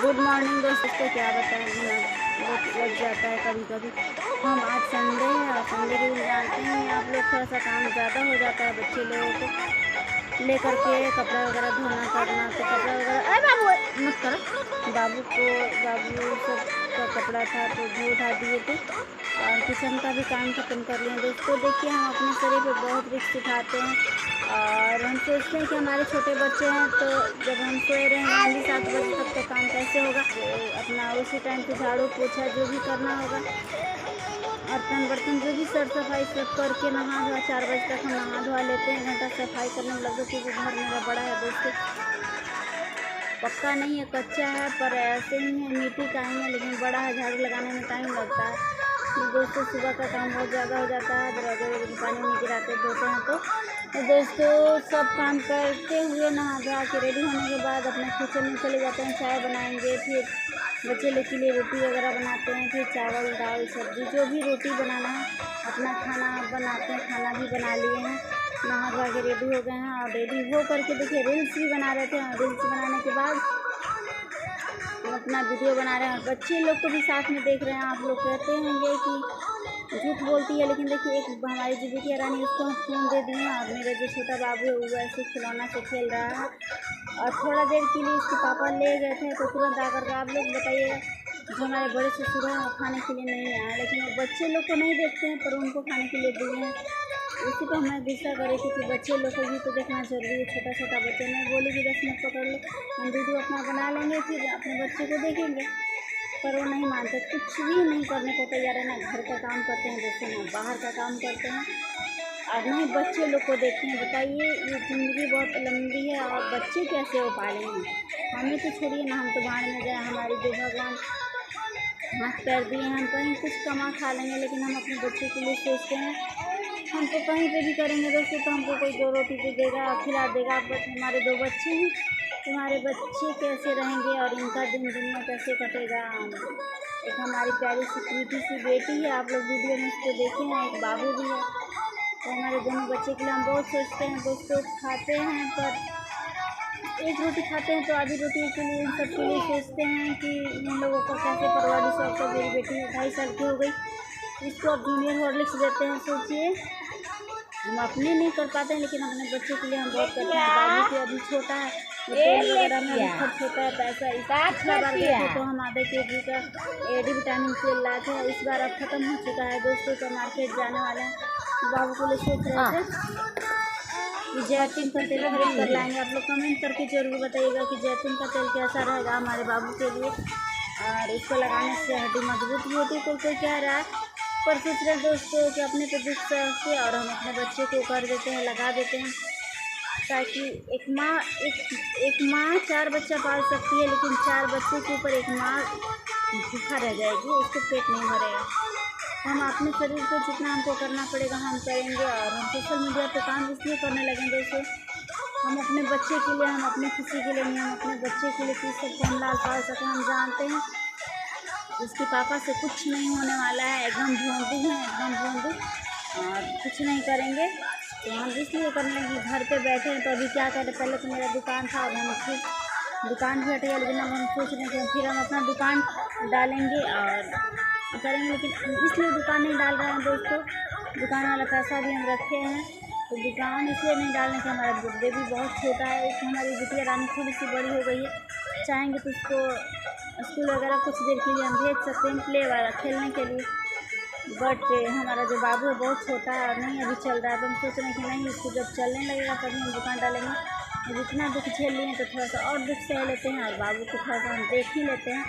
Good morning दोस्तों। क्या बताएं, बहुत लग जाता है कभी कभी। हम आज संडे है और संडे के दिन जानते हैं आप लोग थोड़ा सा काम ज़्यादा हो जाता है बच्चे लोगों को लेकर के कपड़ा वगैरह धोना करना। तो कपड़ा वगैरह अरे बाबू मत करो। बाबू सब का कपड़ा था तो धो उठा दिए थे और किचन का भी काम खत्म कर लिए दोस्तों। देखिए हम अपने शरीर पे बहुत रिस्क उठाते हैं और हम सोचते हैं कि हमारे छोटे बच्चे हैं तो जब हम सोए रहे हैं हम भी 7 बजे तक तो काम कैसे होगा। अपना उसी टाइम पे झाड़ू पोछा जो भी करना होगा और बर्तन जो भी सर सफाई सब करके नहा धोआ 4 बजे तक हम नहा धोआ लेते हैं। घंटा सफाई करने में लगता है क्योंकि घर मेरा बड़ा है दोस्तों, पक्का नहीं है कच्चा है पर ऐसे ही है, मिट्टी का ही है लेकिन बड़ा है, झाड़ू लगाने में टाइम लगता है दोस्तों। सुबह का काम बहुत ज़्यादा हो जाता है, दरवाजे पानी नहीं गिराते धोते हैं तो दोस्तों सब काम करते हुए नहा धोआ के रेडी होने के बाद अपने किचन में चले जाते हैं। चाय बनाएंगे, फिर बच्चे लोग के लिए रोटी वगैरह बनाते हैं, फिर चावल दाल सब्जी जो भी रोटी बनाना है अपना खाना बनाते हैं। खाना भी बना लिए हैं, नहा धोआ के रेडी हो गए हैं और रेडी हो करके देखिए रील्स भी बना रहे थे। रील्स बनाने के बाद हम अपना वीडियो बना रहे हैं और बच्चे लोग को भी साथ में देख रहे हैं। आप लोग कहते होंगे कि झूठ बोलती है, लेकिन देखिए एक हमारी जो बिटिया रानी उसको हम फ़ोन दे दिए हैं और मेरा जो छोटा बाबू है वो ऐसे खिलौना से खेल रहा है और थोड़ा देर के लिए उसके पापा ले गए थे तो तुरंत आकर के आप लोग बताइए जो हमारे बड़े ससुर हैं वो खाने के लिए नहीं आए, लेकिन वो बच्चे लोग को नहीं देखते हैं पर उनको खाने के लिए दिए हैं। उसी को मैं गुस्सा करे थी कि बच्चे लोग को भी तो देखना जरूरी है। छोटा छोटा बच्चा मैं बोली कि 10 मिनट पकड़ लो, हम वीडियो अपना बना लेंगे फिर अपने बच्चे को देखेंगे, पर वो नहीं मानते, कुछ भी नहीं करने को तैयार है। ना घर का काम करते हैं जैसे ना बाहर का काम करते हैं और नहीं बच्चे लोग को देखते हैं। बताइए ये ज़िंदगी बहुत लंबी है और बच्चे कैसे हो पालेंगे। हमें तो छोड़िए ना, हम तो बाहर में जाए, हमारी जो भगवान हाथ पैर दिए हम कहीं कुछ कमा खा लेंगे, लेकिन हम अपने बच्चे के लिए सोचते हैं हम तो कहीं पे भी करेंगे दोस्तों तो हमको कोई 2 रोटी दे देगा खिला देगा। बट हमारे 2 बच्चे हैं, तुम्हारे बच्चे कैसे रहेंगे और इनका दिन दुनिया कैसे कटेगा। एक हमारी प्यारी सी क्यूटी सी बेटी है, आप लोग वीडियो में उसको देखे हैं, एक बाबू भी है। तो हमारे दोनों बच्चे के लिए हम बहुत सोचते हैं दोस्तों। खाते हैं पर एक रोटी खाते हैं तो आधी रोटी के लिए इन सब के लिए सोचते हैं कि इन लोगों को कैसे परवरिश हो। तो मेरी बेटी 2.5 साल की हो गई, इसको अब जूनियर हॉर्लिक्स देते हैं। सोचिए हम अपने नहीं कर पाते हैं लेकिन अपने बच्चे के लिए हम बहुत करते हैं। बाबू के अभी छोटा है, तेल वगैरह में खर्च होता है पैसा। पिछला बार गए थे तो हम आधे केजी का एडी विटामिन तेल लाए थे, इस बार अब ख़त्म हो चुका है दोस्तों। तो मार्केट जाने वाले हैं, बाबू को लिए सोच रहे थे कि जैतून का तेल खरीद कर लाएंगे। आप लोग कमेंट करके जरूर बताइएगा कि जैतून का तेल कैसा रहेगा हमारे बाबू के लिए और इसको लगाने से हड्डी मजबूत भी होती है। तो कोई कह रहा है पर सोच रहे दोस्तों कि अपने पे दुख सहते और हम अपने बच्चे को कर देते हैं, लगा देते हैं, ताकि एक माँ 4 बच्चा पाल सकती है लेकिन 4 बच्चे के ऊपर एक माँ भूखा रह जाएगी, उसको पेट नहीं भरेगा। हम अपने शरीर को जितना हमको करना पड़ेगा हम करेंगे और हम सोशल मीडिया पे काम इसलिए करने लगेंगे दोस्तों हम अपने बच्चे के लिए, हम अपनी खुशी के लिए नहीं, हम अपने बच्चे के लिए किस सबको हम लाल पाल सकें। हम जानते हैं उसके पापा से कुछ नहीं होने वाला है, एकदम भोंदू हैं, एकदम भोंदू और कुछ नहीं करेंगे। तो हम इसलिए करने लगे घर पे बैठे हैं। तो अभी क्या करें, पहले तो मेरा दुकान था और हम फिर दुकान भी हट गया, लेकिन अब हम सोच रहे हैं कि फिर हम अपना दुकान डालेंगे और करेंगे, लेकिन इसलिए दुकान नहीं डाल रहे हैं दोस्तों। दुकान वाला पैसा भी हम रखे हैं तो दुकान इसलिए नहीं डालने के हमारा बेबी बहुत छोटा है। उसमें हमारी बिटिया रानी थोड़ी सी बड़ी हो गई है, चाहेंगे तो उसको स्कूल वगैरह कुछ देर के लिए हम भेज सकते हैं प्ले वाला खेलने के लिए। बट हमारा जो बाबू है बहुत छोटा है और नहीं अभी चल रहा है, तो हम सोच रहे हैं कि नहीं इसको जब चलने लगेगा तभी हम दुकान डालेंगे। जितना दुख झेल लिए तो थोड़ा सा और दुख सह लेते हैं और बाबू को थोड़ा सा हम देख ही लेते हैं।